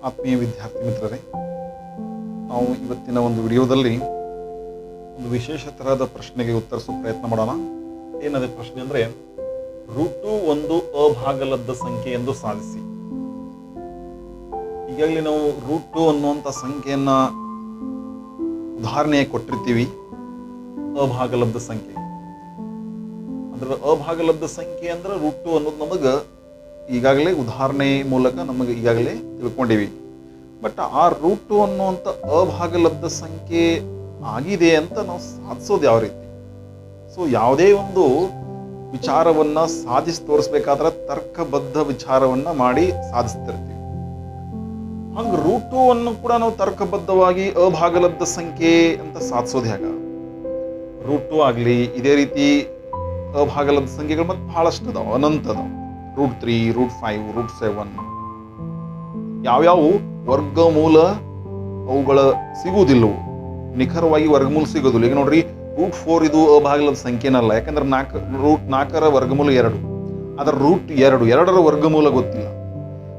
ಆತ್ಮೀಯ ವಿದ್ಯಾರ್ಥಿ ಮಿತ್ರರೇ, ನಾವು ಇವತ್ತಿನ ಒಂದು ವಿಡಿಯೋದಲ್ಲಿ ಒಂದು ವಿಶೇಷ ತರಹದ ಪ್ರಶ್ನೆಗೆ ಉತ್ತರಿಸುವ ಪ್ರಯತ್ನ ಮಾಡೋಣ. ಏನದೇ ಪ್ರಶ್ನೆ ಅಂದರೆ, ರೂಟು ಒಂದು ಅಭಾಗಲಬ್ಧ ಸಂಖ್ಯೆ ಎಂದು ಸಾಧಿಸಿ. ಈಗಾಗಲೇ ನಾವು ರೂಟು ಅನ್ನುವಂಥ ಸಂಖ್ಯೆಯನ್ನ ಉದಾಹರಣೆ ಕೊಟ್ಟಿರ್ತೀವಿ. ಅಭಾಗಲಬ್ಧ ಸಂಖ್ಯೆ ಅಂದ್ರೆ ಅಭಾಗಲಬ್ಧ ಸಂಖ್ಯೆ ಅಂದ್ರೆ ರೂಟು ಅನ್ನೋದು ನಮಗೆ ಈಗಾಗಲೇ ಉದಾಹರಣೆ ಮೂಲಕ ನಮಗೆ ಈಗಾಗಲೇ ತಿಳ್ಕೊಂಡಿವಿ. ಬಟ್ ಆ ರೂಟು ಅನ್ನುವಂಥ ಅಭಾಗಲಬ್ಧ ಸಂಖ್ಯೆ ಆಗಿದೆ ಅಂತ ನಾವು ಸಾಧಿಸೋದು ಯಾವ ರೀತಿ? ಸೊ ಯಾವುದೇ ಒಂದು ವಿಚಾರವನ್ನ ಸಾಧಿಸಿ ತೋರಿಸ್ಬೇಕಾದ್ರೆ ತರ್ಕಬದ್ಧ ವಿಚಾರವನ್ನ ಮಾಡಿ ಸಾಧಿಸ್ತಿರ್ತೀವಿ. ಹಂಗ ರೂಟು ಅನ್ನು ಕೂಡ ನಾವು ತರ್ಕಬದ್ಧವಾಗಿ ಅಭಾಗಲಬ್ಧ ಸಂಖ್ಯೆ ಅಂತ ಸಾಧಿಸೋದು ಹೇಗ? ರೂಟು ಆಗಲಿ, ಇದೇ ರೀತಿ ಅಭಾಗಲಬ್ಧ ಸಂಖ್ಯೆಗಳು ಮತ್ತೆ ಬಹಳಷ್ಟು ಅದಾವ, ಅನಂತ ಅದಾವ. ರೂಟ್ 3, ರೂಟ್ 5, ರೂಟ್ 7 ಯಾವ್ಯಾವ ವರ್ಗಮೂಲ ಅವುಗಳ ಸಿಗುವುದಿಲ್ಲವು, ನಿಖರವಾಗಿ ವರ್ಗಮೂಲ ಸಿಗೋದಿಲ್ಲ. ಈಗ ನೋಡ್ರಿ, ರೂಟ್ 4 ಇದು ಅಭಾಗಲಬ್ಧ ಸಂಖ್ಯೆನಲ್ಲ, ಯಾಕಂದ್ರೆ ರೂಟ್ 4ರ ವರ್ಗಮೂಲ 2, ಅದರ ರೂಟ್ 2, 2ರ ವರ್ಗಮೂಲ ಗೊತ್ತಿಲ್ಲ.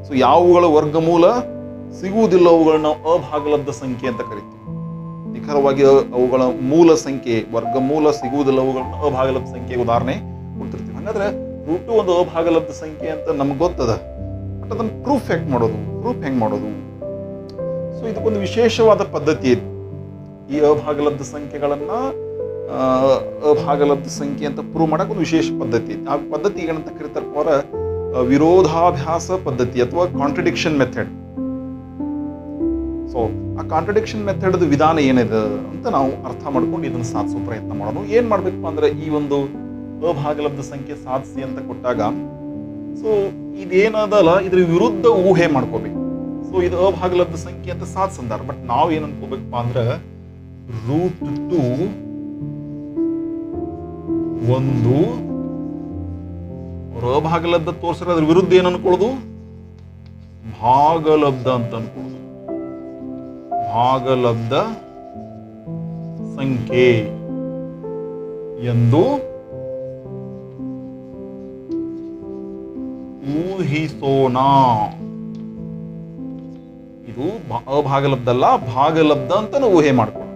ಸೊ ಯಾವುಗಳ ವರ್ಗಮೂಲ ಸಿಗುವುದಿಲ್ಲ ಅವುಗಳನ್ನ ನಾವು ಅಭಾಗಲಬ್ಧ ಸಂಖ್ಯೆ ಅಂತ ಕರಿತೀವಿ. ನಿಖರವಾಗಿ ಅವುಗಳ ಮೂಲ ಸಂಖ್ಯೆ, ವರ್ಗಮೂಲ ಸಿಗುವುದಿಲ್ಲ ಅವುಗಳನ್ನ ಅಭಾಗಲಬ್ಧ ಸಂಖ್ಯೆ ಉದಾಹರಣೆ ಕೊಡ್ತಿರ್ತೀವಿ. ಹಾಗಾದ್ರೆ ರೂಟು ಒಂದು ಅಭಾಗಲಬ್ಧ ಸಂಖ್ಯೆ ಅಂತ ನಮ್ಗೆ ಗೊತ್ತದ, ಬಟ್ ಅದನ್ನು ಪ್ರೂಫ್ ಹೆಂಗ್ ಮಾಡೋದು? ಸೊ ಇದಕ್ಕೊಂದು ವಿಶೇಷವಾದ ಪದ್ಧತಿ ಇದೆ. ಈ ಅಭಾಗಲಬ್ಧ ಸಂಖ್ಯೆಗಳನ್ನ ಅಭಾಗಲಬ್ಧ ಸಂಖ್ಯೆ ಅಂತ ಪ್ರೂವ್ ಮಾಡಕ್ಕೆ ಒಂದು ವಿಶೇಷ ಪದ್ಧತಿ ಇದೆ. ಆ ಪದ್ಧತಿ ಏನಂತ ಕರೀತಾರೆ? ವಿರೋಧಾಭ್ಯಾಸ ಪದ್ಧತಿ ಅಥವಾ ಕಾಂಟ್ರಡಿಕ್ಷನ್ ಮೆಥಡ್. ಸೊ ಆ ಕಾಂಟ್ರಡಿಕ್ಷನ್ ಮೆಥಡ್ ವಿಧಾನ ಏನಿದೆ ಅಂತ ನಾವು ಅರ್ಥ ಮಾಡ್ಕೊಂಡು ಇದನ್ನು ಸಾಧಿಸೋ ಪ್ರಯತ್ನ ಮಾಡೋಣ. ಏನ್ ಮಾಡ್ಬೇಕಪ್ಪ ಅಂದ್ರೆ, ಈ ಒಂದು ಅಭಾಗಲಬ್ಧ ಸಂಖ್ಯೆ ಸಾಧಿಸಿ ಅಂತ ಕೊಟ್ಟಾಗ, ಸೊ ಇದೇನದಲ್ಲ ಇದ್ರ ವಿರುದ್ಧ ಊಹೆ ಮಾಡ್ಕೋಬೇಕು. ಸೊ ಇದು ಅಭಾಗಲಬ್ಧ ಸಂಖ್ಯೆ ಅಂತ ಸಾಧಿಸಂದಾರ, ಬಟ್ ನಾವು ಏನ್ ಅನ್ಕೋಬೇಕಪ್ಪ ಅಂದ್ರೆ, ರೂಟ್ 2 ಒಂದು ಅಭಾಗಲಬ್ಧ ತೋರಿಸಿದ್ರೆ ಅದ್ರ ವಿರುದ್ಧ ಏನ್ ಅನ್ಕೊಳ್ಳೋದು? ಭಾಗಲಬ್ಧ ಅಂತ ಅನ್ಕೊಳ್ಳೋದು. ಭಾಗಲಬ್ಧ ಸಂಖ್ಯೆ ಎಂದು ಊಹಿಸೋಣ. ಇದು ಅಭಾಗಲಬ್ಧ ಅಲ್ಲ, ಭಾಗಲಬ್ಧ ಅಂತ ನಾವು ಊಹೆ ಮಾಡ್ಕೊಳ್ಳೋಣ.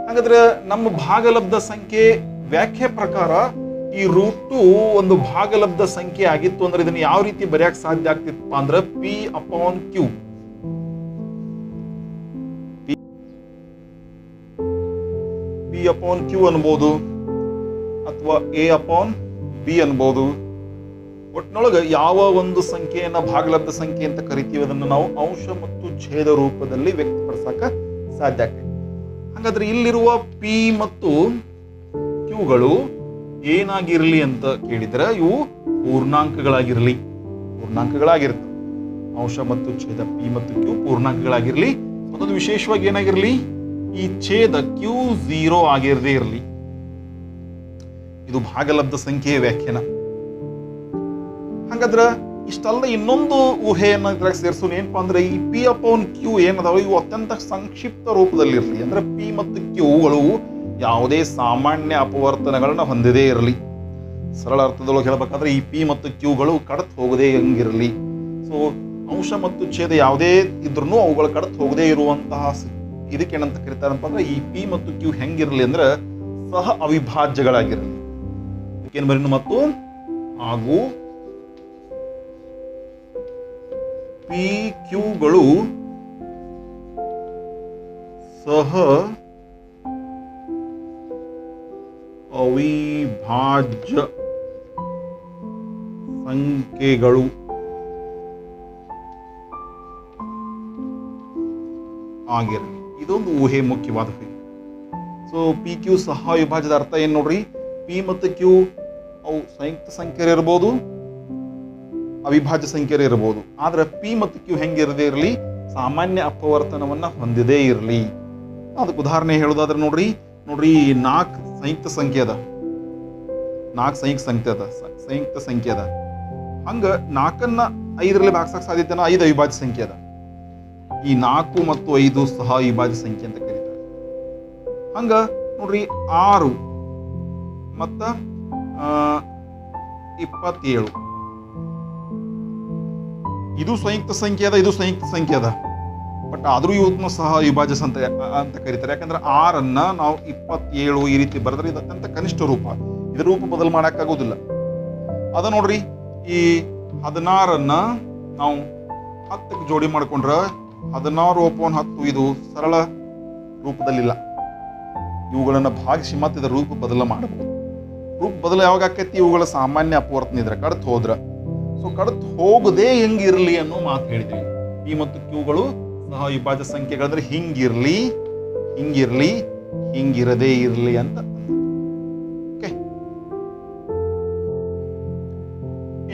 ಹಾಗಾದ್ರೆ ನಮ್ಮ ಭಾಗಲಬ್ಧ ಸಂಖ್ಯೆ ವ್ಯಾಖ್ಯೆ ಪ್ರಕಾರ ಈ ರೂಟು ಒಂದು ಭಾಗಲಬ್ಧ ಸಂಖ್ಯೆ ಆಗಿತ್ತು ಅಂದ್ರೆ ಇದನ್ನ ಯಾವ ರೀತಿ ಬರೆಯಕ್ಕೆ ಸಾಧ್ಯ ಆಗ್ತಿತ್ತಪ್ಪ ಅಂದ್ರೆ, P/Q. P/Q ಅನ್ಬೋದು, ಅಥವಾ A/B ಅನ್ಬೋದು. ಒಟ್ಟಿನೊಳಗೆ ಯಾವ ಒಂದು ಸಂಖ್ಯೆಯನ್ನ ಭಾಗಲಬ್ಧ ಸಂಖ್ಯೆ ಅಂತ ಕರಿತೀವಿ ಅದನ್ನು ನಾವು ಅಂಶ ಮತ್ತು ಛೇದ ರೂಪದಲ್ಲಿ ವ್ಯಕ್ತಪಡಿಸಕ ಸಾಧ್ಯ ಆಗ್ತದೆ. ಹಾಗಾದ್ರೆ ಇಲ್ಲಿರುವ P ಮತ್ತು Qಗಳು ಏನಾಗಿರ್ಲಿ ಅಂತ ಕೇಳಿದ್ರೆ, ಇವು ಪೂರ್ಣಾಂಕಗಳಾಗಿರ್ಲಿ. ಅಂಶ ಮತ್ತು ಛೇದ P ಮತ್ತು Q ಪೂರ್ಣಾಂಕಗಳಾಗಿರ್ಲಿ. ಮತ್ತೊಂದು ವಿಶೇಷವಾಗಿ ಏನಾಗಿರ್ಲಿ, ಈ ಛೇದ Q0 ಆಗಿರದೇ ಇರಲಿ. ಇದು ಭಾಗಲಬ್ಧ ಸಂಖ್ಯೆಯ ವ್ಯಾಖ್ಯಾನ. ಹಾಗಾದ್ರೆ ಇಷ್ಟಲ್ಲ, ಇನ್ನೊಂದು ಊಹೆಯನ್ನ ಇದ್ರಾಗ ಸೇರಿಸೋಣ. ಏನಪ್ಪಾ ಅಂದ್ರೆ, ಈ P/Q ಏನದಾವ ಇವು ಅತ್ಯಂತ ಸಂಕ್ಷಿಪ್ತ ರೂಪದಲ್ಲಿರಲಿ. ಅಂದ್ರೆ P ಮತ್ತು Qಗಳು ಯಾವುದೇ ಸಾಮಾನ್ಯ ಅಪವರ್ತನಗಳನ್ನ ಹೊಂದದೇ ಇರಲಿ. ಸರಳ ಅರ್ಥದೊಳಗೆ ಹೇಳ್ಬೇಕಾದ್ರೆ, ಈ P ಮತ್ತು Qಗಳು ಕಡತ್ ಹೋಗದೇ ಹಂಗಿರಲಿ. ಸೊ ಅಂಶ ಮತ್ತು ಛೇದ ಯಾವುದೇ ಇದ್ರೂ ಅವುಗಳು ಕಡತ್ ಹೋಗದೇ ಇರುವಂತಹ ಇದಕ್ಕೇನಂತ ಕರೀತಾರಪ್ಪ ಅಂದ್ರೆ, ಈ P ಮತ್ತು Q ಹೆಂಗಿರಲಿ ಅಂದ್ರೆ ಸಹ ಅವಿಭಾಜ್ಯಗಳಾಗಿರಲಿ. ಏನ್ ಬರೀ ಮತ್ತು ಹಾಗೂ PQಗಳು ಸಹ ಅವಿಭಾಜ್ಯ ಸಂಖ್ಯೆಗಳು ಆಗಿರಲಿ. ಇದೊಂದು ಊಹೆ, ಮುಖ್ಯವಾದ ಊಹೆ. ಸೊ PQ ಸಹ ಅವಿಭಾಜ್ಯದ ಅರ್ಥ ಏನ್ ನೋಡ್ರಿ, P ಮತ್ತು Q ಅವು ಸಂಯುಕ್ತ ಸಂಖ್ಯೆ ಇರಬಹುದು, ಅವಿಭಾಜ್ಯ ಸಂಖ್ಯೆ ಇರಬಹುದು. ಆದ್ರೆ P ಮತ್ತು Q ಹೆಂಗಿರದೇ ಇರಲಿ, ಸಾಮಾನ್ಯ ಅಪವರ್ತನವನ್ನ ಹೊಂದಿದೇ ಇರಲಿ. ಅದಕ್ಕೆ ಉದಾಹರಣೆ ಹೇಳೋದಾದ್ರೆ ನೋಡ್ರಿ 4 ಸಂಯುಕ್ತ ಸಂಖ್ಯೆ ಅದ, 4 ಸಂಯುಕ್ತ ಸಂಖ್ಯೆ ಅದ. ಹಂಗ 4ನ್ನ 5ರಲ್ಲಿ ಭಾಗಿಸಕ್ ಸಾಧ್ಯತೆನ 5 ಅವಿಭಾಜ್ಯ ಸಂಖ್ಯೆ ಅದ. ಈ 4 ಮತ್ತು 5 ಸಹ ಅವಿಭಾಜ್ಯ ಸಂಖ್ಯೆ ಅಂತ ಕರೀತಾರೆ. ಹಂಗ ನೋಡ್ರಿ 6 ಮತ್ತ 27 ಇದು ಸಂಯುಕ್ತ ಸಂಖ್ಯೆ ಅದ, ಇದು ಸಂಯುಕ್ತ ಸಂಖ್ಯೆ ಅದ, ಬಟ್ ಆದರೂ ಇವತ್ತನ್ನು ಸಹ ವಿಭಾಜ್ಯ ಅಂತ ಕರೀತಾರೆ. ಯಾಕಂದ್ರೆ 6 ನಾವು 27 ಈ ರೀತಿ ಬರೆದ್ರೆ ಇದು ಅತ್ಯಂತ ಕನಿಷ್ಠ ರೂಪ, ಇದ್ರ ರೂಪ ಬದಲು ಮಾಡೋಕ್ಕಾಗೋದಿಲ್ಲ. ಅದ ನೋಡ್ರಿ, ಈ 16 ನಾವು 10ಕ್ಕೆ ಜೋಡಿ ಮಾಡ್ಕೊಂಡ್ರೆ 16/10 ಇದು ಸರಳ ರೂಪದಲ್ಲಿಲ್ಲ. ಇವುಗಳನ್ನು ಭಾಗಿಸಿ ಮತ್ತೆ ಇದರ ರೂಪ ಬದಲ ಮಾಡಬಹುದು. ರೂಪ ಬದಲು ಯಾವಾಗ ಆಕೈತಿ? ಇವುಗಳ ಸಾಮಾನ್ಯ ಅಪವರ್ತನ ಇದ್ರೆ ಕಡ್ತು ಹೋದ್ರ. ಸೊ ಕಡ್ತು ಹೋಗದೆ ಹೆಂಗಿರ್ಲಿ ಅನ್ನೋ ಮಾತು ಹೇಳಿದ್ವಿ. ಪಿ ಮತ್ತು ಕ್ಯೂಗಳು ಸಹ ವಿಭಾಜ್ಯ ಸಂಖ್ಯೆಗಳಂದ್ರೆ ಹಿಂಗಿರ್ಲಿ, ಹಿಂಗಿರ್ಲಿ, ಹಿಂಗಿರದೇ ಇರ್ಲಿ ಅಂತ. ಓಕೆ,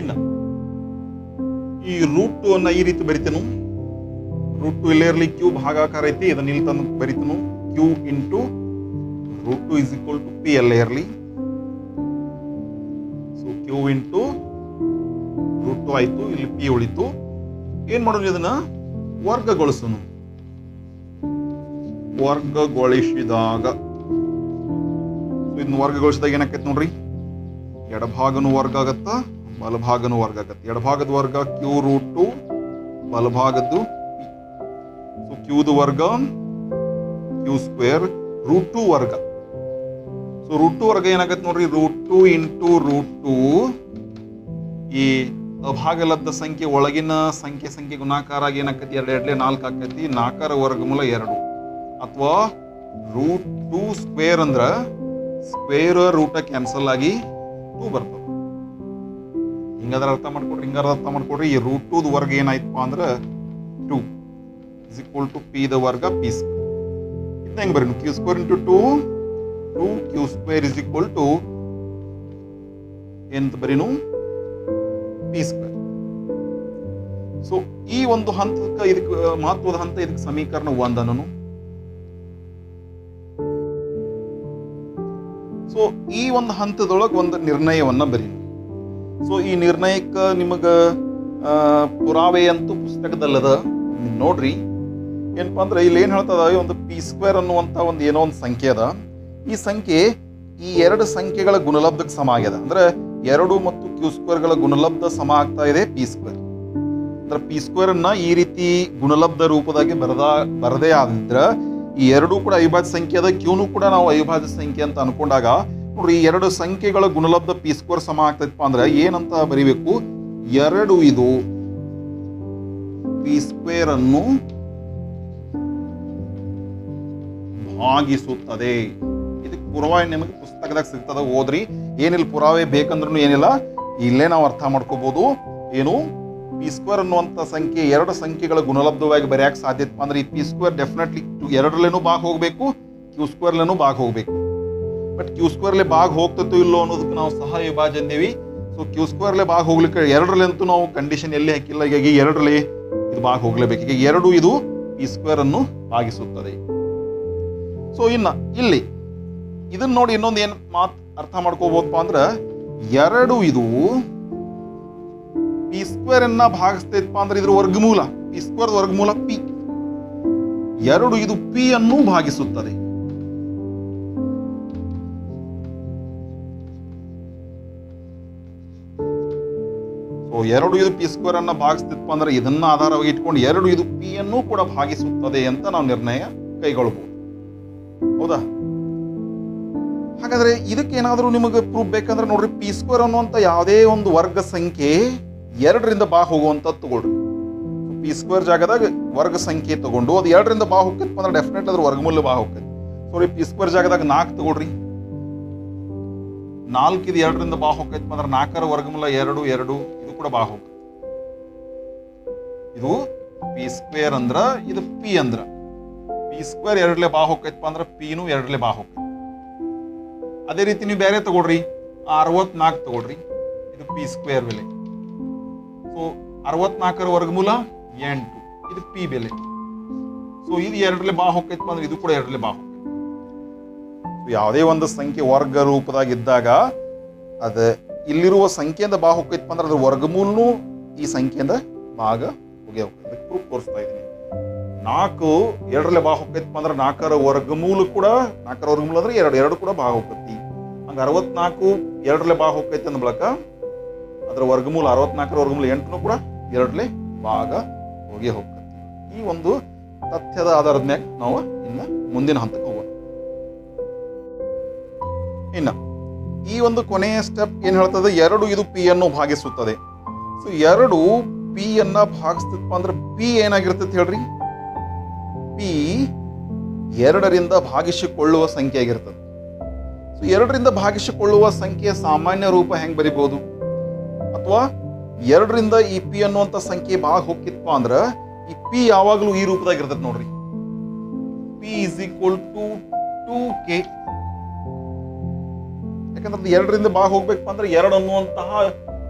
ಇನ್ನು ಈ ರೂಟ್ ಅನ್ನ ಈ ರೀತಿ ಬರಿತೇನು. ರೂಟ್ ಇಲ್ಲೇ ಇರಲಿ, ಕ್ಯೂ ಭಾಗಾಕಾರ ಐತಿ, ಇದನ್ನ ಇಲ್ಲಿ ತಂದು ಬರಿತನು. Q into root 2 is equal to P ಅಲ್ಲೇ ಇರಲಿ. ಸೊ ಕ್ಯೂ ಇಂಟು ರೂಟ್ 2 ಆಯ್ತು, ಇಲ್ಲಿ ಪಿ ಉಳಿತು. ಏನ್ ಮಾಡೋದು? ಇದನ್ನ ವರ್ಗಗೊಳಿಸೋನು. ವರ್ಗಗೊಳಿಸಿದಾಗ ಇದನ್ನ ವರ್ಗಗೊಳಿಸಿದಾಗ ಏನಾಕೈತಿ ನೋಡ್ರಿ, ಎಡಭಾಗನು ವರ್ಗ ಆಗತ್ತ, ಬಲಭಾಗನು ವರ್ಗ ಆಗತ್ತೆ. ಎಡಭಾಗದ ವರ್ಗ ಕ್ಯೂ ರೂಟ್ 2, ಬಲಭಾಗದ್ದು ಪಿ. ಸೊ ಕ್ಯೂದು ವರ್ಗ ಕ್ಯೂ ಸ್ಕ್ವೇರ್, ರೂಟ್ 2 ವರ್ಗ. ಸೊ ರೂಟ್ 2 ವರ್ಗ ಏನಾಗತ್ತೆ ನೋಡ್ರಿ, ರೂಟ್ 2 ಇಂಟು ರೂಟ್ 2. ಈ ಅಭಾಗಲಬ್ಧ ಸಂಖ್ಯೆ ಒಳಗಿನ ಸಂಖ್ಯೆ ಗುಣಾಕಾರ ಆಗಿ ಏನಾಕತಿ? 2 2 4 ಆಕತಿ. 4ರ ವರ್ಗಮೂಲ 2. ಅಥವಾ ರೂಟ್ 2 ಸ್ಕ್ವೇರ್ ಅಂದ್ರ ಸ್ಕ್ವೇರ್ ರೂಟ ಕ್ಯಾನ್ಸಲ್ ಆಗಿ 2 ಬರ್ತದೆ. ಹಿಂಗಾದ್ರೆ ಅರ್ಥ ಮಾಡ್ಕೊಡ್ರಿ. ಈ ರೂಟ್ 2 ವರ್ಗ ಏನಾಯ್ತಪ್ಪ ಅಂದ್ರೆ 2 ಇಸ್ ಈಕ್ವಲ್ ಟು ಪಿ ದ ವರ್ಗ ಪಿ ಸ್ಕ್ವೇರ್. ಇದನ್ನ ಹೆಂಗ್ ಬರೀ? Q square into 2 Q square is equal to ಏನಂತ ಬರೀನು? P square. ಸೊ ಈ ಒಂದು ಹಂತಕ್ಕೆ ಇದಕ್ಕೆ ಮಹತ್ವದ ಹಂತ, ಇದಕ್ಕೆ ಸಮೀಕರಣ 1 ಅನ್ನೋನು. ಸೊ ಈ ಒಂದು ಹಂತದೊಳಗೆ ಒಂದು ನಿರ್ಣಯವನ್ನ ಬರೀ. ಸೊ ಈ ನಿರ್ಣಯಕ್ಕೆ ನಿಮಗ ಪುರಾವೆ ಅಂತೂ ಪುಸ್ತಕದಲ್ಲದ, ನೋಡ್ರಿ. ಏನಪ್ಪಾ ಅಂದ್ರೆ ಇಲ್ಲಿ ಏನ್ ಹೇಳ್ತದ, ಒಂದು ಪಿ ಸ್ಕ್ವೇರ್ ಅನ್ನುವಂತ ಒಂದು ಏನೋ ಒಂದು ಸಂಖ್ಯೆ ಅದ. ಈ ಸಂಖ್ಯೆ ಈ 2 ಸಂಖ್ಯೆಗಳ ಗುಣಲಬ್ಧಕ್ಕೆ ಸಮ ಆಗ್ಯದ. ಅಂದ್ರೆ 2 ಮತ್ತು ಕ್ಯೂ ಸ್ಕ್ವೇರ್ಗಳ ಗುಣಲಬ್ಧ ಸಮ ಆಗ್ತಾ ಇದೆ ಪಿ ಸ್ಕ್ವೇರ್. ಅಂದ್ರೆ ಪಿ ಸ್ಕ್ವೇರ್ ಅನ್ನ ಈ ರೀತಿ ಗುಣಲಬ್ಧ ರೂಪದಾಗಿ ಬರದೇ ಆದಿದ್ರ ಈ 2 ಕೂಡ ಅವಿಭಾಜ್ಯ ಸಂಖ್ಯೆ ಅದ, ಕ್ಯೂನು ಕೂಡ ನಾವು ಅವಿಭಾಜ್ಯ ಸಂಖ್ಯೆ ಅಂತ ಅನ್ಕೊಂಡಾಗ ನೋಡ್ರಿ, ಈ 2 ಸಂಖ್ಯೆಗಳ ಗುಣಲಬ್ಧ ಪಿ ಸ್ಕ್ವೇರ್ ಸಮ ಆಗ್ತೈತಪ್ಪ ಅಂದ್ರೆ ಏನಂತ ಬರಿಬೇಕು? 2 ಇದು ಪಿ ಸ್ಕ್ವೇರ್ ಅನ್ನು ಭಾಗಿಸುತ್ತದೆ. ಇದಕ್ಕೆ ಪುರಾವೆ ನಿಮಗೆ ಪುಸ್ತಕದಾಗ ಸಿಗ್ತದ, ಓದ್ರಿ. ಏನಿಲ್ಲ ಪುರಾವೆ ಬೇಕಂದ್ರೂ ಏನಿಲ್ಲ, ಇಲ್ಲೇ ನಾವು ಅರ್ಥ ಮಾಡ್ಕೋಬಹುದು. ಏನು? ಪಿ ಸ್ಕ್ವೇರ್ ಅನ್ನುವಂಥ ಸಂಖ್ಯೆ 2 ಸಂಖ್ಯೆಗಳ ಗುಣಲಬ್ಧವಾಗಿ ಬರೆಯಕ್ಕೆ ಸಾಧ್ಯಪ್ಪ ಅಂದ್ರೆ ಈ ಪಿ ಸ್ಕ್ವೇರ್ ಡೆಫಿನೆಟ್ಲಿ 2ರಲ್ಲೇನೂ ಭಾಗ ಹೋಗ್ಬೇಕು, ಕ್ಯೂ ಸ್ಕ್ವೇರ್ಲೇನೂ ಭಾಗ ಹೋಗ್ಬೇಕು. ಬಟ್ ಕ್ಯೂ ಸ್ಕ್ವೇರ್ಲೆ ಭಾಗ ಹೋಗ್ತೈತೋ ಇಲ್ಲೋ ಅನ್ನೋದಕ್ಕೆ ನಾವು ಸಹ ವಿಭಾಜ್ಯ ಅಂದೇವಿ. ಸೊ ಕ್ಯೂ ಸ್ಕ್ವೇರ್ಲೆ ಭಾಗ ಹೋಗ್ಲಿಕ್ಕೆ 2ರಲ್ಲಂತೂ ನಾವು ಕಂಡೀಷನ್ ಎಲ್ಲಿ ಹಾಕಿಲ್ಲ. ಹೀಗಾಗಿ 2ರಲ್ಲಿ ಇದು ಭಾಗ ಹೋಗ್ಲೇಬೇಕು. ಈಗ 2 ಇದು ಪಿ ಸ್ಕ್ವೇರ್ ಅನ್ನು ಭಾಗಿಸುತ್ತದೆ. ಸೊ ಇನ್ನ ಇಲ್ಲಿ ಇದನ್ನ ನೋಡಿ ಇನ್ನೊಂದು ಏನ್ ಮಾತು ಅರ್ಥ ಮಾಡ್ಕೋಬಹುದಪ್ಪ ಅಂದ್ರೆ 2 ಇದು ಪಿ ಸ್ಕ್ವೇರ್ ಅನ್ನ ಭಾಗಿಸ್ತೈತಪ್ಪ ಅಂದ್ರೆ ಇದ್ರ ವರ್ಗಮೂಲ, ಪಿ ಸ್ಕ್ವೇರ್ ವರ್ಗಮೂಲ ಪಿ. 2 ಇದು ಪಿ ಅನ್ನು ಭಾಗಿಸುತ್ತದೆ. ಸೊ 2 ಇದು ಪಿ ಸ್ಕ್ವೇರ್ ಅನ್ನ ಭಾಗಿಸ್ತಿತ್ತು ಅಂದ್ರೆ ಇದನ್ನ ಆಧಾರವಾಗಿ ಇಟ್ಕೊಂಡು 2 ಇದು ಪಿ ಅನ್ನು ಕೂಡ ಭಾಗಿಸುತ್ತದೆ ಅಂತ ನಾವು ನಿರ್ಣಯ ಕೈಗೊಳ್ಳಬಹುದು. ಹೌದಾ? ಹಾಗಾದ್ರೆ ಇದಕ್ಕೆ ಏನಾದರೂ ನಿಮಗೆ ಪ್ರೂಫ್ ಬೇಕಂದ್ರೆ ನೋಡ್ರಿ, ಪಿ ಸ್ಕ್ವೇರ್ ಅನ್ನುವಂಥ ಯಾವುದೇ ಒಂದು ವರ್ಗ ಸಂಖ್ಯೆ 2ರಿಂದ ಭಾಗ ಹೋಗುವಂತ ತಗೊಳ್ರಿ. ಪಿ ಸ್ಕ್ವೇರ್ ಜಾಗದಾಗ ವರ್ಗ ಸಂಖ್ಯೆ ತಗೊಂಡು ಅದು 2ರಿಂದ ಭಾಗ ಹೋಗ್ತೈತಿ ಅಂದ್ರೆ ಡೆಫಿನೆಟ್ ಅದ್ರ ವರ್ಗಮೂಲ್ಯ ಭಾಗ ಹೋಗ್ತೈತಿ. ಸೊ ಪಿ ಸ್ಕ್ವೇರ್ ಜಾಗದಾಗ 4 ತಗೊಳ್ರಿ. 4 ಇದು 2ರಿಂದ ಭಾಗ ಹೋಗ್ತೈತಿ ಅಂದ್ರೆ 4ರ ವರ್ಗಮೂಲ 2 2 ಇದು ಕೂಡ ಭಾಗ ಹೋಗ್ತೈತಿ. ಇದು ಪಿ ಸ್ಕ್ವೇರ್ ಅಂದ್ರ, ಇದು ಪಿ ಅಂದ್ರ ಪಿ ಸ್ಕ್ವೇರ್ 2ಲೆ ಭಾಗ ಹೋಗ್ತೈತಿ ಅಂದ್ರೆ ಪಿನು 2ಲೆ ಭಾಗ ಹೋಗ್ತೈತಿ. ಅದೇ ರೀತಿ ನೀವು ಬೇರೆ ತಗೊಳ್ರಿ, 64 ತಗೊಳ್ರಿ, ಇದು ಪಿ ಸ್ಕ್ವೇರ್ ಬೆಲೆ. ಸೊ 64ರ ವರ್ಗಮೂಲ 8, ಇದು ಪಿ ಬೆಲೆ. ಸೊ ಇದು 2ಲೆ ಭಾಗ ಹೋಗ್ತೈತಿ ಅಂದ್ರೆ ಇದು ಕೂಡ 2ಲೆ ಭಾಗ ಹೋಗ್ತೈತಿ. ಯಾವುದೇ ಒಂದು ಸಂಖ್ಯೆ ವರ್ಗ ರೂಪದಾಗಿದ್ದಾಗ ಅದ ಇಲ್ಲಿರುವ ಸಂಖ್ಯೆಯಿಂದ ಭಾಗ ಹೋಗ್ತೈತಿ ಅಂದ್ರೆ ಅದ್ರ ವರ್ಗಮೂಲನು ಈ ಸಂಖ್ಯೆಯಿಂದ ಭಾಗ ಹೋಗೇ ಹೋಗ್ತೈತಿ. ಪ್ರೂಫ್ ತೋರಿಸ್ತಾ ಇದ್ದೀನಿ. 4 2ಲೆ ಭಾಗ ಹೋಗ್ತೈತಿ ಅಂದ್ರೆ 4ರ ವರ್ಗಮೂಲ ಕೂಡ 4ರ ವರ್ಗಮೂಲ ಅಂದ್ರೆ 2 ಕೂಡ ಭಾಗ ಹೋಗ್ತೈತಿ. ಹಂಗ 64 2ಲೆ ಭಾಗ ಹೋಗ್ತೈತಿ ಅಂದ ಬಳಕ ಅದ್ರ ವರ್ಗಮೂಲ 64ರ ವರ್ಗಮೂಲ 8 ಕೂಡ 2ಲೆ ಭಾಗ ಹೋಗಿ ಹೋಗ್ತದೆ. ಈ ಒಂದು ತಥ್ಯದ ಆಧಾರದ ಮ್ಯಾಗ ನಾವು ಇನ್ನು ಮುಂದಿನ ಹಂತಕ್ಕೆ ಹೋಗೋಣ. ಇನ್ನು ಈ ಒಂದು ಕೊನೆಯ ಸ್ಟೆಪ್ ಏನು ಹೇಳ್ತದೆ, 2 ಇದು ಪಿ ಅನ್ನು ಭಾಗಿಸುತ್ತದೆ. ಸೊ 2 ಪಿ ಅನ್ನ ಭಾಗಿಸ್ತಪ್ಪ ಅಂದ್ರೆ ಪಿ ಏನಾಗಿರ್ತದೆ ಹೇಳ್ರಿ, ಪಿ 2ರಿಂದ ಭಾಗಿಸಿಕೊಳ್ಳುವ ಸಂಖ್ಯೆ ಆಗಿರ್ತದೆ. ಸೊ 2ರಿಂದ ಭಾಗಿಸಿಕೊಳ್ಳುವ ಸಂಖ್ಯೆಯ ಸಾಮಾನ್ಯ ರೂಪ ಹೆಂಗೆ ಬರಿಬಹುದು, ಅಥವಾ 2ರಿಂದ ಈ ಪಿ ಅನ್ನುವಂಥ ಸಂಖ್ಯೆ ಭಾಗ ಹೋಗಿತ್ತಪ್ಪ ಅಂದ್ರೆ ಈ ಪಿ ಯಾವಾಗಲೂ ಈ ರೂಪದಾಗ ಇರ್ತದೆ ನೋಡ್ರಿ, P is equal to 2k. ಯಾಕಂದ್ರೆ 2ರಿಂದ ಭಾಗ ಹೋಗ್ಬೇಕಪ್ಪ ಅಂದ್ರೆ 2 ಅನ್ನುವಂತಹ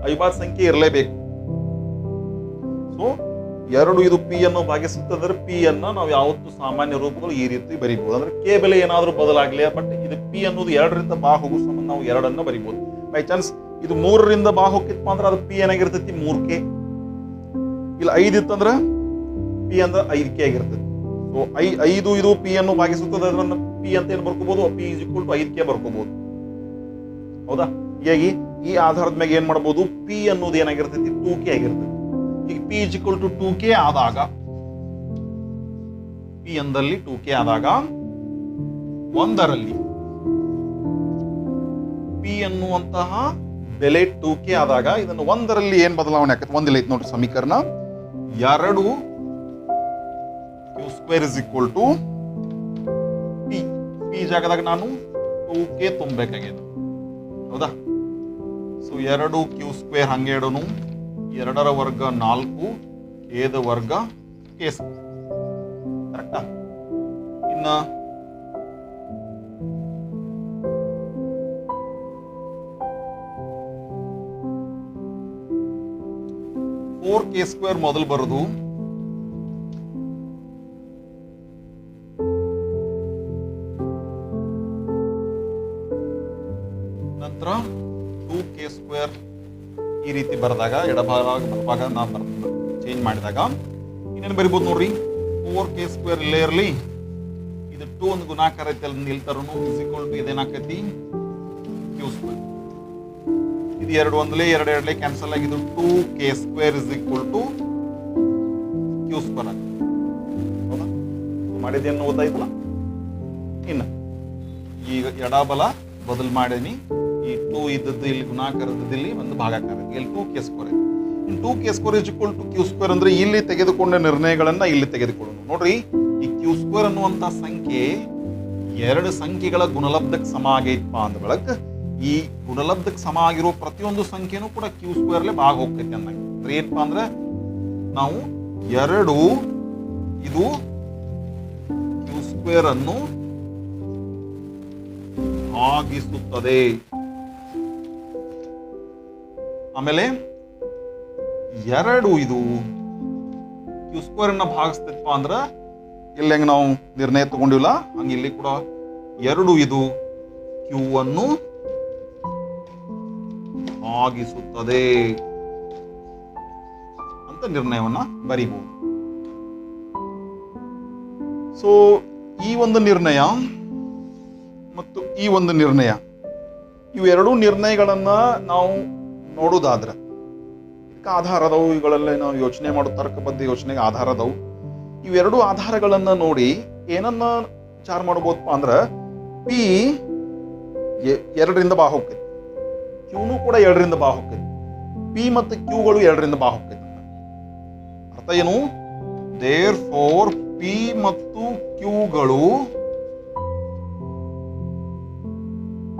ಅವಿಭಾಜ್ಯ ಸಂಖ್ಯೆ ಇರಲೇಬೇಕು. ಸೊ 2 ಇದು ಪಿ ಅನ್ನು ಭಾಗಿಸುತ್ತಂದ್ರೆ ಪಿ ಅನ್ನ ನಾವು ಯಾವತ್ತು ಸಾಮಾನ್ಯ ರೂಪಗಳು ಈ ರೀತಿ ಬರಿಬಹುದು. ಅಂದ್ರೆ ಕೆ ಬೆಲೆ ಏನಾದ್ರೂ ಬದಲಾಗ್ಲಿ, ಬಟ್ ಇದು ಪಿ ಅನ್ನೋದು 2ರಿಂದ ಭಾಗ ಹೋಗೋ ಸಂಬಂಧ ನಾವು 2 ಬರಿಬಹುದು. ಬೈ ಚಾನ್ಸ್ ಇದು 3ರಿಂದ ಭಾಗ ಹೋಗಿತ್ತಪ್ಪ ಅಂದ್ರೆ ಅದು ಪಿ ಏನಾಗಿರ್ತೈತಿ 3k. ಇಲ್ಲ 5 ಇತ್ತಂದ್ರೆ ಪಿ ಅಂದ್ರೆ 5k ಆಗಿರ್ತೈತಿ. ಸೊ 5 ಇದು ಪಿ ಅನ್ನು ಭಾಗಿಸುತ್ತದೆ, ಅದನ್ನ ಪಿ ಅಂತ ಏನು ಬರ್ಕೋಬಹುದು, P is equal to 5k ಬರ್ಕೋಬಹುದು. ಹೌದಾ? ಹೀಗಾಗಿ ಈ ಆಧಾರದ ಮೇಲೆ ಏನ್ ಮಾಡಬಹುದು, ಪಿ ಅನ್ನೋದು ಏನಾಗಿರ್ತೈತಿ 2k ಆಗಿರ್ತೈತಿ. ಈಗ P is equal to 2k ಆದಾಗ, ಪಿ ಅಂದಲ್ಲಿ 2k ಆದಾಗ 1ರಲ್ಲಿ ಪಿ ಅನ್ನುವಂತಹ ಬೆಲೆ 2k ಆದಾಗ ಇದನ್ನು 1ರಲ್ಲಿ ಏನ್ ಬದಲಾವಣೆ ಆಕೈತಿ, 1 ಐತಿ ನೋಡ್ರಿ ಸಮೀಕರಣ, 2 q² is equal to P. P ಜಾಗದಾಗ ನಾನು 2k ತುಂಬಬೇಕಾಗಿದೆ. ಹೌದಾ? ಸೊ 2q² ಹಂಗೆ ಇಡೋನು, 2ರ ವರ್ಗ 4, k ದ ವರ್ಗ k². ಕರೆಕ್ಟಾ? ಇನ್ನ 4k² ಮೊದಲು ಬರೋದು, ನಂತರ 2k² ಈ ರೀತಿ ಬರೆದಾಗ ಎಡಭಾಗ ಬಲಭಾಗ ನಾ ಚೇಂಜ್ ಮಾಡಿದಾಗ ಇನ್ನೇನು ಬರಿಬೋದು ನೋಡ್ರಿ, 4k² ಇಲ್ಲೇ ಇರಲಿ, ಇದು 2 ಒಂದು ಗುಣಾಕಾರ ಐತಿ ಅಲ್ಲಿ ನಿಲ್ತಾರನು ಇಸ್ ಈಕ್ವಲ್ ಟು ಇದೇನಾಕೈತಿ q². ಇದು 2 ಒಂದಲೇ 2 ಎರಡಲೇ ಕ್ಯಾನ್ಸಲ್ ಆಗಿದ್ದು 2k² is equal to q² ಆಗುತ್ತೆ. ಹೌದಾ? ಮಾಡಿದ್ದೇನು ಓದಾಯ್ತಲ್ಲ. ಇನ್ನು ಈಗ ಎಡಬಲ ಬದಲು ಮಾಡೀನಿ, ಈ 2 ಇದ್ದದ್ದು ಇಲ್ಲಿ ಗುಣಾಕಾರದ್ದು ಇಲ್ಲಿ ಒಂದು ಭಾಗಾಕಾರ, ಇಲ್ಲಿ 2k². ಇನ್ನು 2k² is equal to q² ಅಂದ್ರೆ ಇಲ್ಲಿ ತೆಗೆದುಕೊಂಡ ನಿರ್ಣಯಗಳನ್ನ ಇಲ್ಲಿ ತೆಗೆದುಕೊಳ್ಳೋಣ. ನೋಡ್ರಿ, ಈ q² ಅನ್ನುವಂತ ಸಂಖ್ಯೆ 2 ಸಂಖ್ಯೆಗಳ ಗುಣಲಬ್ಧಕ್ಕೆ ಸಮ ಆಗೈತಪ್ಪ ಅಂದ ಬಳಕ ಈ ಗುಣಲಬ್ಧಕ್ಕೆ ಸಮ ಆಗಿರೋ ಪ್ರತಿಯೊಂದು ಸಂಖ್ಯೆನೂ ಕೂಡ q² ಭಾಗ ಹೋಗ್ತೈತಿ ಅಂದಂಗೆ. ಅಂದ್ರೆ ಏನಪ್ಪಾ ಅಂದ್ರೆ ನಾವು 2 ಇದು q² ಅನ್ನು ಭಾಗಿಸುತ್ತದೆ. ಆಮೇಲೆ 2 ಇದು q² ಅನ್ನ ಭಾಗಿಸ್ತೈತಪ್ಪ ಅಂದ್ರ ಇಲ್ಲಿ ಹೆಂಗೆ ನಾವು ನಿರ್ಣಯ ತಗೊಂಡಿಲ್ಲ ಹಂಗೆ ಇಲ್ಲಿ ಕೂಡ 2 ಇದು q ಅನ್ನು ಭಾಗಿಸುತ್ತದೆ ಅಂತ ನಿರ್ಣಯವನ್ನ ಬರೀಬಹುದು. ಸೊ ಈ ಒಂದು ನಿರ್ಣಯ ಮತ್ತು ಈ ಒಂದು ನಿರ್ಣಯ, ಇವೆರಡೂ ನಿರ್ಣಯಗಳನ್ನ ನಾವು ನೋಡುವುದಾದ್ರೆ ಇದಕ್ಕೆ ಆಧಾರ ಅದಾವು. ಇವುಗಳಲ್ಲೇ ನಾವು ಯೋಚನೆ ಮಾಡೋ ತರ್ಕಬದ್ಧ ಯೋಚನೆಗೆ ಆಧಾರ ಅದಾವು. ಇವೆರಡು ಆಧಾರಗಳನ್ನ ನೋಡಿ ಏನನ್ನ ವಿಚಾರ ಮಾಡ್ಬೋದಪ್ಪ ಅಂದ್ರೆ ಪಿ 2ರಿಂದ ಭಾಗ ಹೋಗ್ತೈತಿ, ಕ್ಯೂನು ಕೂಡ 2ರಿಂದ ಭಾಗ ಹೋಗ್ತೈತಿ, ಪಿ ಮತ್ತು ಕ್ಯೂಗಳು 2ರಿಂದ ಭಾಗ ಹೋಗ್ತೈತಿ. ಅರ್ಥ ಏನು? ದೇರ್ ಫೋರ್ ಪಿ ಮತ್ತು ಕ್ಯೂಗಳು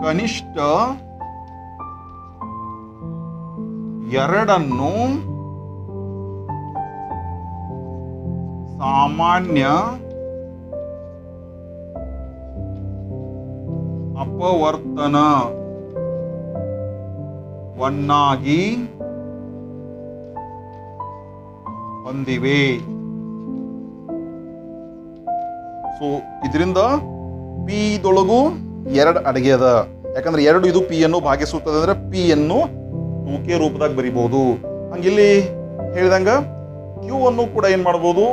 ಕನಿಷ್ಠ 2 ಸಾಮಾನ್ಯ ಅಪವರ್ತನವನ್ನಾಗಿ ಹೊಂದಿವೆ. ಸೊ ಇದರಿಂದ ಪಿ ದೊಳಗು 2 ಅಡಗೆ ಅದ. ಯಾಕಂದ್ರೆ 2 ಇದು ಪಿ ಅನ್ನು ಭಾಗಿಸುತ್ತದೆ ಅಂದ್ರೆ ಪಿ ಅನ್ನು 2k ರೂಪದಾಗ ಬರಿಬಹುದು. ಹಂಗಿಲ್ಲಿ ಹೇಳಿದಂಗ ಕ್ಯೂ ಅನ್ನು ಕೂಡ ಏನ್ ಮಾಡ್ಬೋದು,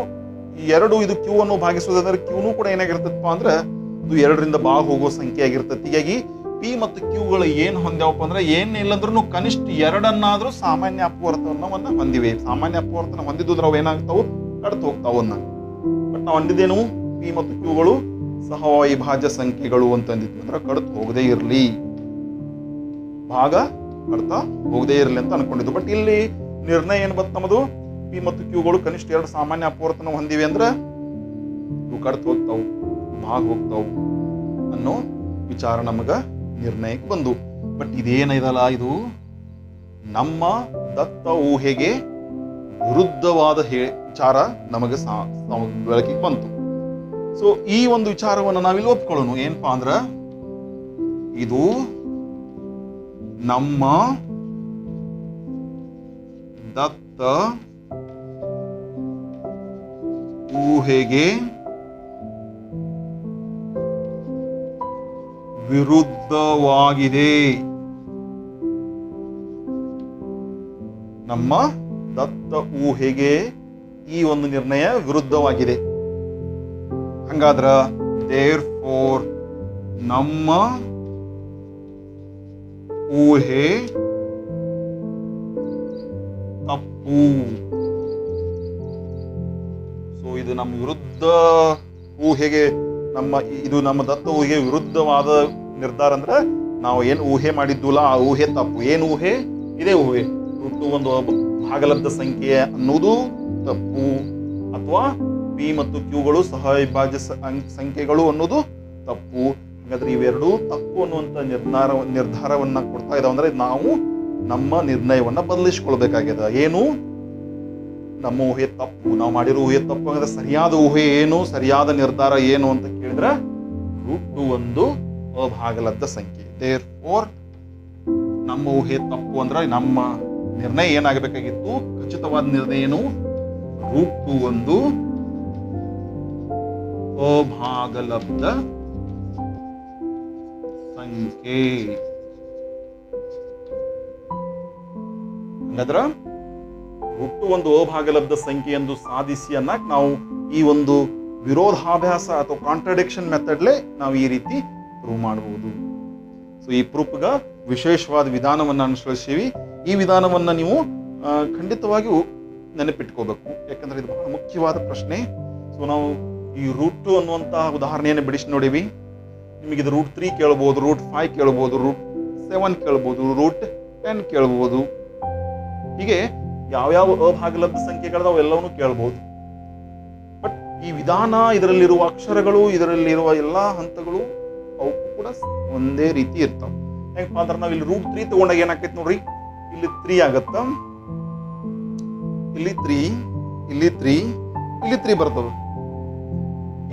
ಈ 2 ಇದು ಕ್ಯೂ ಅನ್ನು ಭಾಗಿಸುವುದಂದ್ರೆ ಕ್ಯೂನು ಕೂಡ ಏನಾಗಿರ್ತದಪ್ಪ ಅಂದ್ರೆ ಅದು 2ರಿಂದ ಭಾಗ ಹೋಗೋ ಸಂಖ್ಯೆ ಆಗಿರ್ತದೆ. ಹೀಗಾಗಿ ಪಿ ಮತ್ತು ಕ್ಯೂಗಳು ಏನು ಹೊಂದ್ಯಾವಪ್ಪ ಅಂದ್ರೆ ಏನಿಲ್ಲಂದ್ರೂ ಕನಿಷ್ಠ ಎರಡನ್ನಾದ್ರೂ ಸಾಮಾನ್ಯ ಅಪವರ್ತನವನ್ನ ಹೊಂದಿವೆ. ಸಾಮಾನ್ಯ ಅಪವರ್ತನ ಹೊಂದಿದ್ದು ಅವು ಏನಾಗ್ತಾವು, ಕಡ್ತು ಹೋಗ್ತಾವು ಅನ್ನ. ಬಟ್ ನಾವು ಅಂದಿದ್ದೇನು, ಪಿ ಮತ್ತು ಕ್ಯೂಗಳು ಸಹವಿಭಾಜ್ಯ ಸಂಖ್ಯೆಗಳು ಅಂತ ಅಂದಿದ್ವಿ. ಅಂದ್ರೆ ಕಡ್ತು ಹೋಗದೇ ಇರಲಿ, ಭಾಗ ಕಡ್ತಾ ಹೋಗದೇ ಇರಲಿ ಅಂತ ಅನ್ಕೊಂಡಿದ್ದು. ಬಟ್ ಇಲ್ಲಿ ನಿರ್ಣಯ ಏನು ಬಂತು ನಮ್ಮದು, ಪಿ ಮತ್ತು ಕ್ಯೂಗಳು ಕನಿಷ್ಠ ಎರಡು ಸಾಮಾನ್ಯ ಅಪವರ್ತನ ಹೊಂದಿವೆ ಅಂದ್ರೆ ಇವು ಕಡ್ತು ಹೋಗ್ತಾವು, ಭಾಗ ಹೋಗ್ತಾವು ಅನ್ನೋ ವಿಚಾರ ನಮಗ ನಿರ್ಣಯಕ್ಕೆ ಬಂದು. ಬಟ್ ಇದೇನಿದಲ್ಲ, ಇದು ನಮ್ಮ ದತ್ತ ಊಹೆಗೆ ವಿರುದ್ಧವಾದ ವಿಚಾರ ನಮಗೆ ಬೆಳಕಿಗೆ ಬಂತು. ಸೊ ಈ ಒಂದು ವಿಚಾರವನ್ನು ನಾವಿಲ್ಲಿ ಒಪ್ಕೊಳ್ಳೋಣ. ಏನಪ್ಪಾ ಅಂದ್ರ, ಇದು ನಮ್ಮ ದತ್ತ ಊಹೆಗೆ ವಿರುದ್ಧವಾಗಿದೆ. ನಮ್ಮ ದತ್ತ ಊಹೆಗೆ ಈ ಒಂದು ನಿರ್ಣಯ ವಿರುದ್ಧವಾಗಿದೆ. ಹಂಗಾದ್ರ therefore ನಮ್ಮ ಊಹೆ ತಪ್ಪು. ಸೊ ಇದು ನಮ್ಮ ವಿರುದ್ಧ ಊಹೆಗೆ, ಇದು ನಮ್ಮ ದತ್ತ ಊಹೆಗೆ ವಿರುದ್ಧವಾದ ನಿರ್ಧಾರ ಅಂದ್ರೆ ನಾವು ಏನು ಊಹೆ ಮಾಡಿದ್ವಲ್ಲ ಆ ಊಹೆ ತಪ್ಪು. ಏನು ಊಹೆ? ಇದೇ ಊಹೆ, ಒಂದು ಭಾಗಲಬ್ಧ ಸಂಖ್ಯೆ ಅನ್ನೋದು ತಪ್ಪು, ಅಥವಾ ಪಿ ಮತ್ತು ಕ್ಯೂಗಳು ಸಹವಿಭಾಜ್ಯ ಸಂಖ್ಯೆಗಳು ಅನ್ನೋದು ತಪ್ಪು. ಹಾಗಾದ್ರೆ ಇವೆರಡೂ ತಪ್ಪು ಅನ್ನುವಂಥ ನಿರ್ಧಾರವನ್ನ ಕೊಡ್ತಾ ಇದಾವೆ. ಅಂದ್ರೆ ನಾವು ನಮ್ಮ ನಿರ್ಣಯವನ್ನ ಬದಲಿಸ್ಕೊಳ್ಬೇಕಾಗ್ಯದ. ಏನು? ನಮ್ಮ ಊಹೆ ತಪ್ಪು, ನಾವು ಮಾಡಿರೋ ಊಹೆ ತಪ್ಪು. ಹಾಗಾದ್ರೆ ಸರಿಯಾದ ಊಹೆ ಏನು, ಸರಿಯಾದ ನಿರ್ಧಾರ ಏನು ಅಂತ ಕೇಳಿದ್ರೆ √2 ಒಂದು ಅಭಾಗಲಬ್ಧ ಸಂಖ್ಯೆ. therefore ನಮ್ಮ ಊಹೆ ತಪ್ಪು ಅಂದ್ರೆ ನಮ್ಮ ನಿರ್ಣಯ ಏನಾಗಬೇಕಾಗಿತ್ತು, ಖಚಿತವಾದ ನಿರ್ಣಯ ಏನು, √2 ಒಂದು ಅಭಾಗಲಬ್ಧ ಸಂಖ್ಯೆ. ಹಂಗಾದ್ರ √2 ಒಂದು ಅಭಾಗಲಬ್ಧ ಸಂಖ್ಯೆ ಎಂದು ಸಾಧಿಸಿ ಅನ್ನಕ್ ನಾವು ಈ ಒಂದು ವಿರೋಧಾಭ್ಯಾಸ ಅಥವಾ ಕಾಂಟ್ರಡಿಕ್ಷನ್ ಮೆಥಡ್ಲೆ ನಾವು ಈ ರೀತಿ ಪ್ರೂವ್ ಮಾಡಬಹುದು. ಸೊ ಈ ಪ್ರೂಫ್ಗ ವಿಶೇಷವಾದ ವಿಧಾನವನ್ನು ಅನುಸರಿಸಿವಿ. ಈ ವಿಧಾನವನ್ನ ನೀವು ಖಂಡಿತವಾಗಿಯೂ ನೆನಪಿಟ್ಕೋಬೇಕು, ಯಾಕಂದ್ರೆ ಇದು ಬಹಳ ಮುಖ್ಯವಾದ ಪ್ರಶ್ನೆ. ಸೊ ನಾವು ಈ √2 ಅನ್ನುವಂತಹ ಉದಾಹರಣೆಯನ್ನು ಬಿಡಿಸಿ ನೋಡಿವಿ. ನಿಮಗೆ ಇದು √3 ಕೇಳಬಹುದು, √5 ಕೇಳಬಹುದು, √7 ಕೇಳಬಹುದು, √10 ಕೇಳಬಹುದು. ಹೀಗೆ ಯಾವ್ಯಾವ ಅಭಾಗಲಬ್ಧ ಸಂಖ್ಯೆಗಳದಾವ ಎಲ್ಲವನ್ನೂ ಕೇಳಬಹುದು. ಬಟ್ ಈ ವಿಧಾನ, ಇದರಲ್ಲಿರುವ ಅಕ್ಷರಗಳು, ಇದರಲ್ಲಿರುವ ಎಲ್ಲಾ ಹಂತಗಳು ಅವು ಕೂಡ ಒಂದೇ ರೀತಿ ಇರ್ತಾವ. ಹೆಂಗಪ್ಪ ಅಂದ್ರೆ ನಾವ್ ಇಲ್ಲಿ √3 ತಗೊಂಡಾಗ ಏನಾಕೈತಿ ನೋಡ್ರಿ, ಇಲ್ಲಿ 3 ಆಗತ್ತ, ಇಲ್ಲಿ 3, ಇಲ್ಲಿ 3, ಇಲ್ಲಿ 3 ಬರ್ತದ,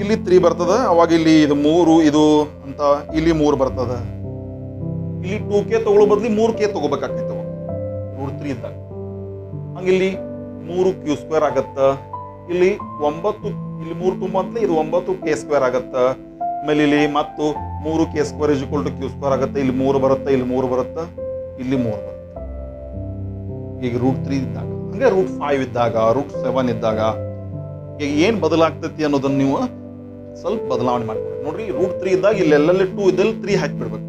ಇಲ್ಲಿ 3 ಬರ್ತದ. ಅವಾಗ ಇಲ್ಲಿ ಇದು 3 ಇದು ಅಂತ ಇಲ್ಲಿ 3 ಬರ್ತದ. ಇಲ್ಲಿ 2k ತಗೊಳ್ಳೋ ಬದ್ಲಿ 3k ತಗೋಬೇಕಾಗ್ತೈತೆ √3 ಇದ್ದಾಗ. ಹಂಗಿಲ್ಲಿ 3q² ಆಗತ್ತ, ಇಲ್ಲಿ 9, ಇಲ್ಲಿ 3 ತುಂಬಂತಲೇ ಇದು 9k² ಆಗತ್ತ. ಆಮೇಲೆ ಇಲ್ಲಿ ಮತ್ತು 3k² q² ಆಗತ್ತೆ. ಇಲ್ಲಿ 3 ಬರುತ್ತೆ, ಇಲ್ಲಿ 3 ಬರುತ್ತೆ, ಇಲ್ಲಿ 3 ಬರುತ್ತೆ. ಈಗ √3 ಇದ್ದಾಗ, ಹಂಗೆ √5 ಇದ್ದಾಗ, √7 ಇದ್ದಾಗ ಈಗ ಏನ್ ಬದಲಾಗ್ತೈತಿ ಅನ್ನೋದನ್ನ ನೀವು ಸ್ವಲ್ಪ ಬದಲಾವಣೆ ಮಾಡ್ಕೊಡಿ. ನೋಡ್ರಿ, √3 ಇದ್ದಾಗ ಇಲ್ಲೆಲ್ಲೆಲ್ಲಿ 2 ಇದ್ದಲ್ಲಿ 3 ಹಾಕಿಬಿಡ್ಬೇಕು.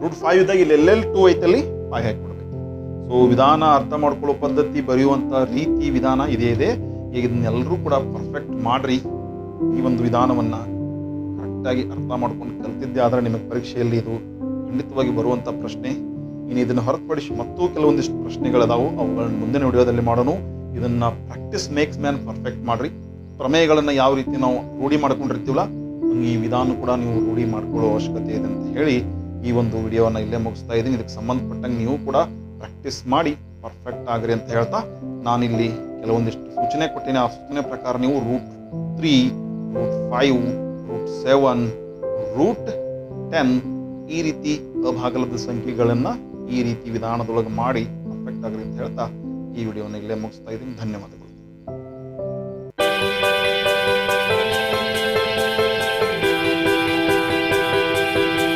√5 ಇದ್ದಾಗ ಇಲ್ಲೆಲ್ಲೆಲ್ಲಿ 2 ಐತಲ್ಲಿ 5 ಹಾಕಿಬಿಡ್ಬೇಕು. ಸೊ ವಿಧಾನ ಅರ್ಥ ಮಾಡ್ಕೊಳ್ಳೋ ಪದ್ಧತಿ, ಬರೆಯುವಂತ ರೀತಿ ವಿಧಾನ ಇದೇ ಇದೆ. ಈಗ ಇದನ್ನೆಲ್ಲರೂ ಕೂಡ ಪರ್ಫೆಕ್ಟ್ ಮಾಡ್ರಿ. ಈ ಒಂದು ವಿಧಾನವನ್ನ ಕರೆಕ್ಟಾಗಿ ಅರ್ಥ ಮಾಡ್ಕೊಂಡು ಕಲ್ತಿದ್ದೆ ಆದ್ರೆ ನಿಮಗೆ ಪರೀಕ್ಷೆಯಲ್ಲಿ ಇದು ಖಂಡಿತವಾಗಿ ಬರುವಂತ ಪ್ರಶ್ನೆ. ಇನ್ನು ಇದನ್ನು ಹೊರತುಪಡಿಸಿ ಮತ್ತೂ ಕೆಲವೊಂದಿಷ್ಟು ಪ್ರಶ್ನೆಗಳದಾವು, ಅವುಗಳನ್ನ ಮುಂದಿನ ವಿಡಿಯೋದಲ್ಲಿ ಮಾಡೋಣ. ಇದನ್ನ ಪ್ರಾಕ್ಟೀಸ್ ಮೇಕ್ಸ್ ಮ್ಯಾನ್ ಪರ್ಫೆಕ್ಟ್ ಮಾಡ್ರಿ. ಪ್ರಮೇಯಗಳನ್ನ ಯಾವ ರೀತಿ ನಾವು ರೂಢಿ ಮಾಡ್ಕೊಂಡಿರ್ತೀವಲ್ಲ, ಈ ವಿಧಾನ ಕೂಡ ನೀವು ರೂಢಿ ಮಾಡ್ಕೊಳ್ಳೋ ಅವಶ್ಯಕತೆ ಇದೆ ಅಂತ ಹೇಳಿ ಈ ಒಂದು ವಿಡಿಯೋನ ಇಲ್ಲೇ ಮುಗಿಸ್ತಾ ಇದ್ದೀನಿ. ಇದಕ್ಕೆ ಸಂಬಂಧಪಟ್ಟಂಗೆ ನೀವು ಕೂಡ ಪ್ರಾಕ್ಟೀಸ್ ಮಾಡಿ ಪರ್ಫೆಕ್ಟ್ ಆಗ್ರಿ ಅಂತ ಹೇಳ್ತಾ, ನಾನಿಲ್ಲಿ ಕೆಲವೊಂದಿಷ್ಟು ಸೂಚನೆ ಕೊಟ್ಟಿನಿ. ಆ ಸೂಚನೆ ಪ್ರಕಾರ ನೀವು √3, √5, √7, √10 ಈ ರೀತಿ ಅಭಾಗಲಬ್ಧ ಸಂಖ್ಯೆಗಳನ್ನ ಈ ರೀತಿ ವಿಧಾನದೊಳಗೆ ಮಾಡಿ ಪರ್ಫೆಕ್ಟ್ ಆಗ್ರಿ ಅಂತ ಹೇಳ್ತಾ ಈ ವಿಡಿಯೋನ ಇಲ್ಲೇ ಮುಗಿಸ್ತಾ ಇದ್ದೀನಿ. ಧನ್ಯವಾದಗಳು.